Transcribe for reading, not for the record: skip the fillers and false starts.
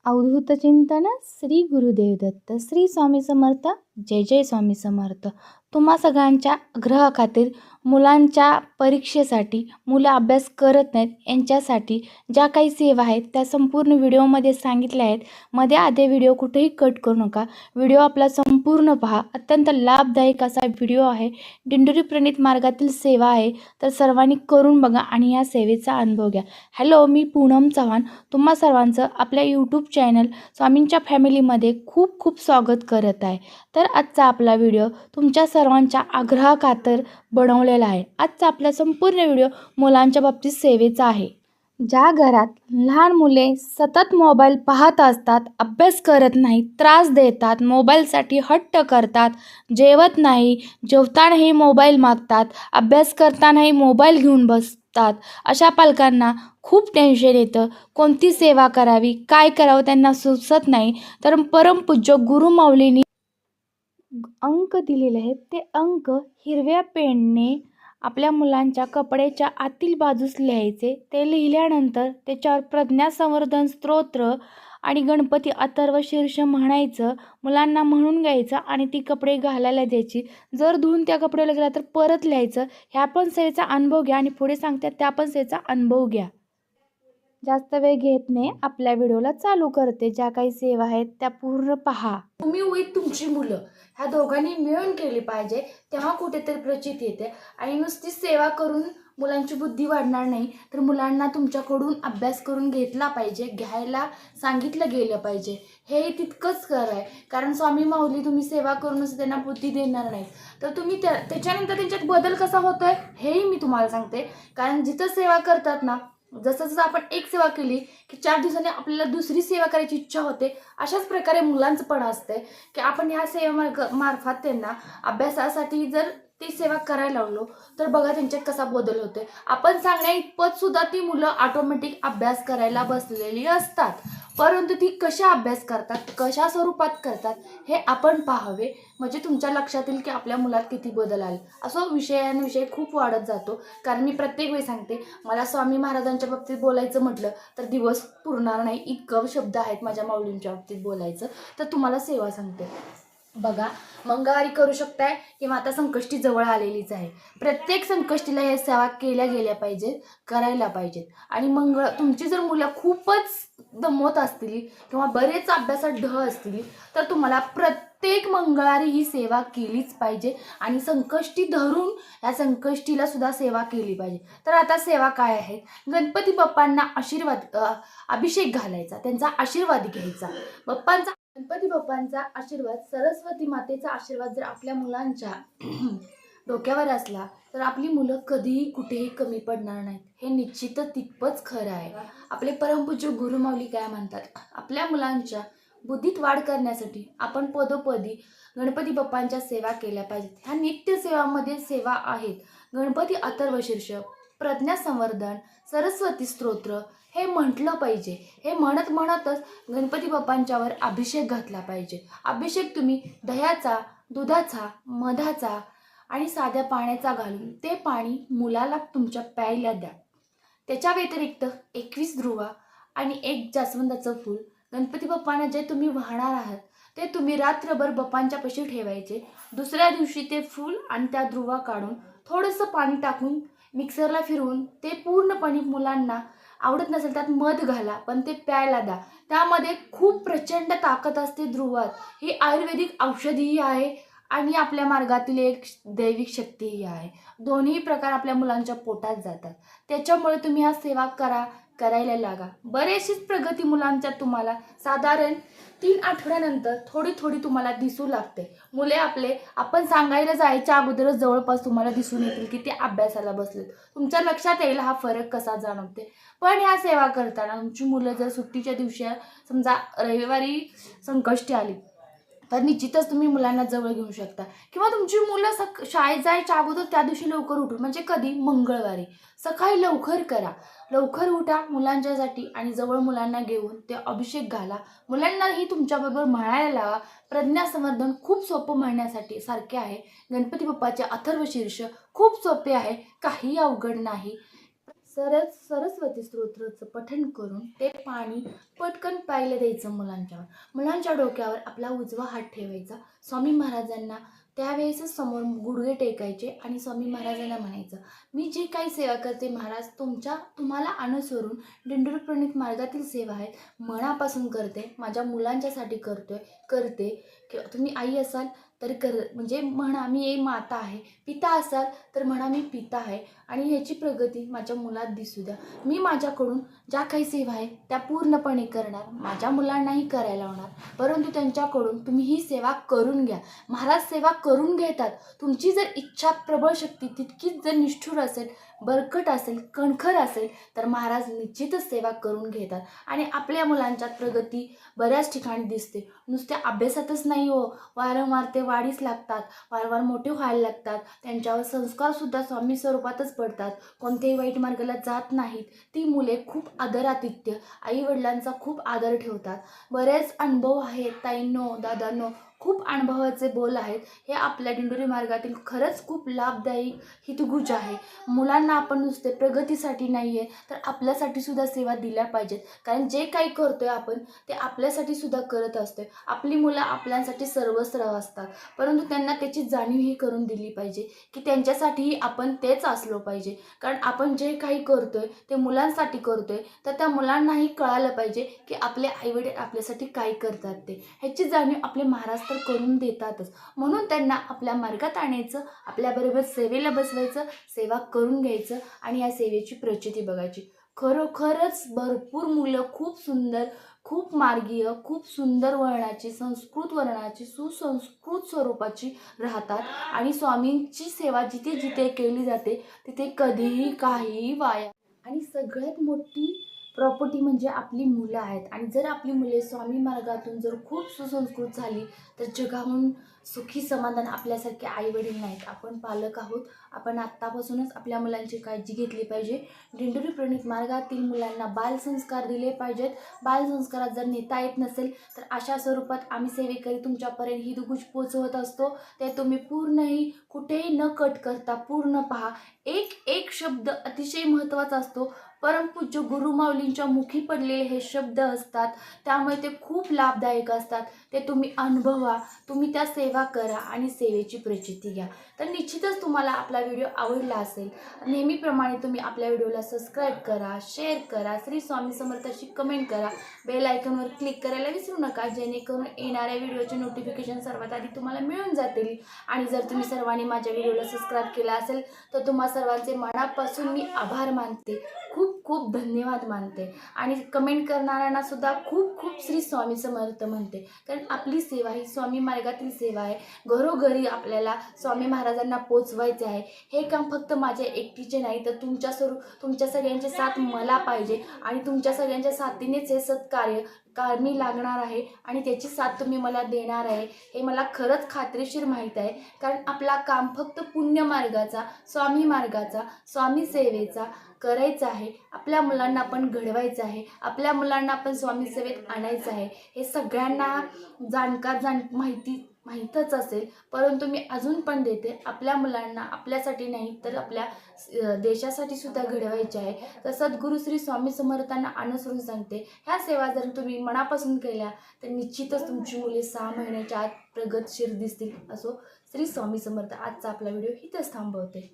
अवधूत चिंतन श्री गुरुदेव दत्त श्री स्वामी समर्थ जय जय स्वामी समर्थ। तुम्हा सगळ्यांच्या ग्रहाखातीर मुलांच्या परीक्षेसाठी मुलं अभ्यास करत नाहीत यांच्यासाठी ज्या काही सेवा आहेत त्या संपूर्ण व्हिडिओमध्ये सांगितल्या आहेत। मध्ये आधे व्हिडिओ कुठेही कट करू नका, व्हिडिओ आपला संपूर्ण पहा। अत्यंत लाभदायक असा व्हिडिओ आहे। दिंडोरी प्रणित मार्गातील सेवा आहे, तर सर्वांनी करून बघा आणि या सेवेचा अनुभव घ्या। हॅलो, मी पूनम चव्हाण तुम्हा सर्वांचं आपल्या यूट्यूब चॅनल स्वामींच्या फॅमिलीमध्ये खूप खूप स्वागत करत आहे। तर आजचा आपला व्हिडिओ तुमच्या सर्वांच्या आग्रहाखातर बनवलेला आहे। आजचा आपला संपूर्ण व्हिडिओ मुलांच्या बाबतीत सेवेचा आहे। ज्या घरात लहान मुले सतत मोबाईल पाहत असतात, अभ्यास करत नाही, त्रास देतात, मोबाईलसाठी हट्ट करतात, जेवत नाही, जेवतानाही मोबाईल मागतात, अभ्यास करतानाही मोबाईल घेऊन बसतात, अशा पालकांना खूप टेन्शन येतं। कोणती सेवा करावी, काय करावं त्यांना सुचत नाही। तर परमपूज्य गुरुमाऊलींनी अंक दिलेले आहेत, ते अंक हिरव्या पेनने आपल्या मुलांच्या कपड्याच्या आतील बाजूस लिहायचे। ते लिहिल्यानंतर त्याच्यावर प्रज्ञा संवर्धन स्तोत्र आणि गणपती अथर्व शीर्ष म्हणायचं, मुलांना म्हणून घ्यायचं आणि ती कपडे घालायला द्यायची। जर धुवून त्या कपड्याला गेला तर परत लिहायचं। ह्या पण सेवेचा अनुभव घ्या आणि पुढे सांगतात त्या पण सेवेचा अनुभव घ्या। जास्त वेळ घेत नाही, आपल्या व्हिडिओला चालू करते। ज्या काही सेवा आहेत त्या पूर्ण पहा। तुम्ही विथ तुमची मुलं ह्या दोघांनी मिळून केली पाहिजे, तेव्हा कुठेतरी प्रचित येते। आणि नुसती सेवा करून मुलांची बुद्धी वाढणार नाही, तर मुलांना तुमच्याकडून अभ्यास करून घेतला पाहिजे, घ्यायला सांगितलं गेलं पाहिजे। हे तितकंच खरं आहे, कारण स्वामी माऊली तुम्ही सेवा करूनच त्यांना बुद्धी देणार नाही, तर तुम्ही त्याच्यानंतर त्यांच्यात बदल कसा होतोय हेही मी तुम्हाला सांगते। कारण जिथं सेवा करतात ना, जसं जसं आपण एक सेवा केली की 4 दिवसांनी आपल्याला दुसरी सेवा करायची इच्छा होते। अशाच प्रकारे मुलांचं पण असते की आपण ह्या सेवा मार्फत त्यांना अभ्यासासाठी जर ती सेवा करायला लागलो तर बघा त्यांच्यात कसा बदल होतोय। आपण सांगण्या इतपत सुद्धा ती मुलं ऑटोमॅटिक अभ्यास करायला बसलेली असतात, परंतु ती कशा अभ्यास करतात, कशा स्वरूपात करतात हे आपण पाहावे, म्हणजे तुमच्या लक्षात येईल की आपल्या मुलात किती बदल आले। असं विषय खूप वाढत जातो, कारण मी प्रत्येक वेळी सांगते, मला स्वामी महाराजांच्या बाबतीत बोलायचं म्हटलं तर दिवस पुरणार नाही, इतकं शब्द आहेत माझ्या माऊलींच्या बाबतीत बोलायचं। तर तुम्हाला सेवा सांगते बघा, मंगळवारी करू शकताय किंवा आता संकष्टी जवळ आलेलीच आहे। प्रत्येक संकष्टीला या सेवा केल्या गेल्या पाहिजेत, करायला पाहिजेत। आणि तुमची जर मुलं खूपच दमवत असतील किंवा बरेच अभ्यासात ढ असतील तर तुम्हाला प्रत्येक मंगळवारी ही सेवा केलीच पाहिजे आणि संकष्टी धरून या संकष्टीला सुद्धा सेवा केली पाहिजे। तर आता सेवा काय आहे, गणपती बाप्पांना अभिषेक घालायचा, त्यांचा आशीर्वाद घ्यायचा। गणपती बाप्पांचा आशीर्वाद, सरस्वती मातेचा आशीर्वाद जर आपल्या मुलांच्या डोक्यावर असला तर आपली मुलं कधीही कुठेही कमी पडणार नाहीत, हे निश्चितच तितकंच खरं आहे। आपले परमपूज्य गुरुमाऊली काय म्हणतात, आपल्या मुलांच्या बुद्धीत वाढ करण्यासाठी आपण पदोपदी गणपती बाप्पांच्या सेवा केल्या पाहिजेत। ह्या नित्य सेवामध्ये सेवा आहेत गणपती अथर्व शीर्ष, प्रज्ञा संवर्धन, सरस्वती स्तोत्र हे म्हटलं पाहिजे। हे म्हणतच गणपती बाप्पांच्यावर अभिषेक घातला पाहिजे। अभिषेक तुम्ही दह्याचा, दुधाचा, मधाचा आणि साध्या पाण्याचा घालून ते पाणी मुलाला तुमच्या प्यायला द्या। त्याच्या व्यतिरिक्त 21 ध्रुवा आणि 1 जास्वंदाचं फूल गणपती बाप्पांना जे तुम्ही वाहणार आहात ते तुम्ही रात्रभर बाप्पांच्या पाशी ठेवायचे। दुसऱ्या दिवशी ते फूल आणि त्या ध्रुवा काढून थोडंसं पाणी टाकून मिक्सरला फिरवून ते पूर्णपणे, मुलांना आवडत नसेल त्यात मध घाला पण ते प्यायला द्या। त्यामध्ये खूप प्रचंड ताकद असते ध्रुवात, ही आयुर्वेदिक औषधीही आहे आणि आपल्या मार्गातील एक दैविक शक्तीही आहे। दोन्ही प्रकार आपल्या मुलांच्या पोटात जातात, त्याच्यामुळे तुम्ही हा सेवा करायला लागा। बरेचशीच प्रगती मुलांच्या तुम्हाला साधारण 3 आठवड्यानंतर थोडी तुम्हाला दिसू लागते। मुले आपण सांगायला जायच्या अगोदरच जवळपास तुम्हाला दिसून येतील की ते अभ्यासाला बसलेत। तुमच्या लक्षात येईल हा फरक कसा जाणवते। पण ह्या सेवा करताना तुमची मुलं जर सुट्टीच्या दिवशी, समजा रविवारी संकष्टी आली तर निश्चितच तुम्ही मुलांना जवळ घेऊ शकता, किंवा तुमची मुलं शाळेत जायच्या अगोदर त्या दिवशी लवकर उठून, म्हणजे कधी, मंगळवारी सकाळी लवकर करा, लवकर उठा मुलांच्यासाठी आणि जवळ मुलांना घेऊन ते अभिषेक घाला। मुलांनाही तुमच्याबरोबर म्हणायला लावा। प्रज्ञा संवर्धन खूप सोपं म्हणण्यासाठी सारखे आहे, गणपती बाप्पाचे अथर्व शीर्ष खूप सोपे आहे, काही अवघड नाही। सरस्वती स्तोत्राचं पठण करून ते पाणी पटकन प्यायला द्यायचं मुलांच्या डोक्यावर आपला उजवा हात ठेवायचा. स्वामी महाराजांना त्यावेळेसच समोर गुडघे टेकायचे आणि स्वामी महाराजांना म्हणायचं, मी जे काही सेवा करते महाराज तुम्हाला अनुसरून दिंडोरी प्रणित मार्गातील सेवा आहे, मनापासून करते, माझ्या मुलांच्यासाठी करते. किंवा तुम्ही आई असाल तर म्हणजे म्हणा मी एक माता आहे, पिता असाल तर म्हणा मी पिता आहे आणि ह्याची प्रगती माझ्या मुलात दिसू द्या. मी माझ्याकडून ज्या काही सेवा आहे त्या पूर्णपणे करणार, माझ्या मुलांनाही करायला लावणार, परंतु त्यांच्याकडून तुम्ही ही सेवा करून घ्या. महाराज सेवा करून घेतात. तुमची जर इच्छा प्रबळ शक्ती तितकीच जर निष्ठुर असेल, बरकट असेल, कणखर असेल तर महाराज निश्चितच सेवा करून घेतात आणि आपल्या मुलांच्यात प्रगती बऱ्याच ठिकाणी दिसते. नुसत्या अभ्यासातच नाही हो, वारंवार ते वाढीस लागतात, वारंवार मोठे व्हायला लागतात, त्यांच्यावर संस्कारसुद्धा स्वामी स्वरूपातच पडतात, कोणत्याही वाईट मार्गाला जात नाहीत. ती मुले खूप आदरातिथ्य आईवडिलांचा खूप आदर ठेवतात. बरेच अनुभव आहेत ताईंनो, दादांनो, खूप अनुभवाचे बोल आहेत. हे आपल्या दिंडोरी मार्गातील खरंच खूप लाभदायी हितगुज आहे. मुलांना आपण नुसते प्रगतीसाठी नाही आहे तर आपल्यासाठी सुद्धा सेवा दिल्या पाहिजेत, कारण जे काही करतोय आपण ते आपल्यासाठी सुद्धा करत असतोय. आपली मुलं आपल्यासाठी सर्वस्व असतात, परंतु त्यांना त्याची जाणीवही करून दिली पाहिजे की त्यांच्यासाठीही आपण तेच असलो पाहिजे. कारण आपण जे काही करतोय ते मुलांसाठी करतोय, तर त्या मुलांनाही कळालं पाहिजे की आपले आईवडील आपल्यासाठी काय करतात ते. ह्याची जाणीव आपले महाराज तर करून देतातच. म्हणून त्यांना आपल्या मार्गात आणायचं, आपल्याबरोबर सेवेला बसवायचं, सेवा करून घ्यायचं आणि या सेवेची प्रचिती बघायची. खरोखरच भरपूर मुलं खूप सुंदर, खूप मार्गीय, खूप सुंदर वर्णाची, संस्कृत वर्णाची, सुसंस्कृत स्वरूपाची राहतात आणि स्वामींची सेवा जिथे जिथे केली जाते तिथे कधीही काहीही वाया. आणि सगळ्यात मोठी प्रॉपर्टी म्हणजे आपली मुलं आहेत आणि जर आपली मुले स्वामी मार्गातून जर खूप सुसंस्कृत झाली तर जगाहून सुखी समाधान आपल्यासारखे आईवडील नाहीत. आपण पालक आहोत, आपण आत्तापासूनच आपल्या मुलांची काळजी घेतली पाहिजे. दिंडोरी प्रणित मार्गातील मुलांना बालसंस्कार दिले पाहिजेत. बालसंस्कारात जर नेता येत नसेल तर अशा स्वरूपात आम्ही सेवेकरी तुमच्यापर्यंत हितगुज पोचवत असतो. ते तुम्ही पूर्णही कुठेही न कट करता पूर्ण पहा. एक एक शब्द अतिशय महत्त्वाचा असतो. परमपूज्य गुरुमाऊलींच्या मुखी पडलेले हे शब्द असतात, त्यामुळे ते खूप लाभदायक असतात. ते तुम्ही अनुभवा, तुम्ही त्या सेवा करा आणि सेवेची प्रचिती घ्या. तर निश्चितच तुम्हाला आपला व्हिडिओ आवडला असेल. नेहमीप्रमाणे तुम्ही आपल्या व्हिडिओला सबस्क्राईब करा, शेअर करा, श्री स्वामी समर्थाची कमेंट करा, बेल आयकॉनवर क्लिक करायला विसरू नका, जेणेकरून येणाऱ्या व्हिडिओचे नोटिफिकेशन सर्वात आधी तुम्हाला मिळून जातील. आणि जर तुम्ही सर्वांनी माझ्या व्हिडिओला सबस्क्राईब केला असेल तर तुम्हा सर्वांचे मनापासून मी आभार मानते, खूप खूप धन्यवाद मानते आणि कमेंट करणाऱ्यांना सुद्धा खूप खूप श्री स्वामी समर्थ म्हणते. कारण आपली सेवा ही स्वामी मार्गातील सेवा आहे. घरोघरी आपल्याला स्वामी महाराजांना पोचवायचे आहे. हे काम फक्त माझ्या एकटीचे नाही तर तुमच्या सगळ्यांची साथ मला पाहिजे आणि तुमच्या सगळ्यांच्या साथीनेच हे सत्कार्य लागणार आहे आणि त्याची साथ तुम्ही मला देणार आहे हे मला खरंच खात्रीशीर माहीत आहे. कारण आपला काम फक्त पुण्य मार्गाचा, स्वामी मार्गाचा, स्वामी सेवेचा करायचं आहे. आपल्या मुलांना आपण घडवायचं आहे, आपल्या मुलांना आपण स्वामी सेवेत आणायचं आहे. हे सगळ्यांना माहीतच असेल, परंतु मी अजून पण देते. आपल्या मुलांना आपल्यासाठी नाही तर आपल्या देशासाठी सुद्धा घडवायचे आहे. तर सद्गुरू श्री स्वामी समर्थांना अनुसरून सांगते, ह्या सेवा जर तुम्ही मनापासून केल्या तर निश्चितच तुमची मुले 6 महिन्याच्या आत प्रगतशीर दिसतील. असो, श्री स्वामी समर्थ. आजचा आपला व्हिडिओ इथंच थांबवते.